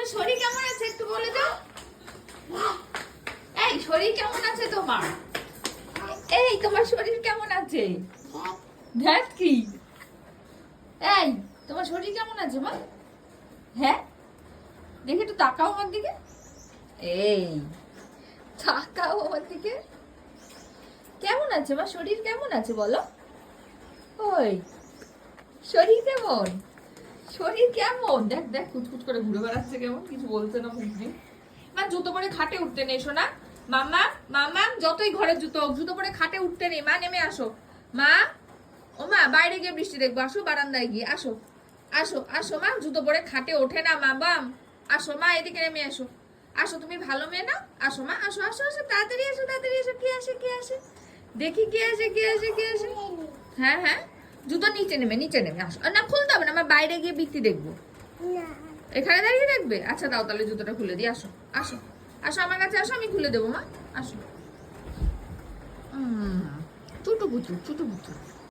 তোমার শরীর কেমন আছে একটু বলে দাও। এই শরীর কেমন আছে তোমার? এই তোমার শরীর কেমন আছে? দেখ কি? এই তোমার শরীর কেমন আছে মা? হ্যাঁ দেখে একটু তাকাও আমার দিকে। এই তাকাও আমার দিকে। কেমন আছে মা? শরীর কেমন আছে বলো? ওই শরীর কেমন? শরীর কেমন? দেখ দেখ কুচকুচ করে ঘুরে বেড়াচ্ছে কেমন, কিছু বলছে না মুখ দিয়ে। মা জুতো পরে খাটে উঠতে নেই শোনা। মামা মামা যতই ঘরের জুতো হোক জুতো পরে খাটে উঠতে নেই। মা নেমে আসো। মা ও মা বাইরে গিয়ে বৃষ্টি দেখবো, আসো বারান্দায় গিয়ে আসো। আসো আসো মা, জুতো পরে খাটে ওঠে না মা বাম। আসো মা এদিকে নেমে আসো। আসো তুমি ভালো মেয়ে না? আসো মা আসো আসো আসো তাড়াতাড়ি আসো তাড়াতাড়ি আসো। কে আসে কে আসে? দেখি কে আসে কে আসে কে আসে। হ্যাঁ হ্যাঁ জুতো নিচে নেমে আসো। না খুলতে হবে না, আমার বাইরে গিয়ে বৃত্তি দেখবো। এখানে দাঁড়িয়ে দেখবে? আচ্ছা দাও তাহলে জুতোটা খুলে দিই। আসো আসো আসো আমার কাছে আসো, আমি খুলে দেবো মা। আসো। চুটু পুচু চুটু পুচু।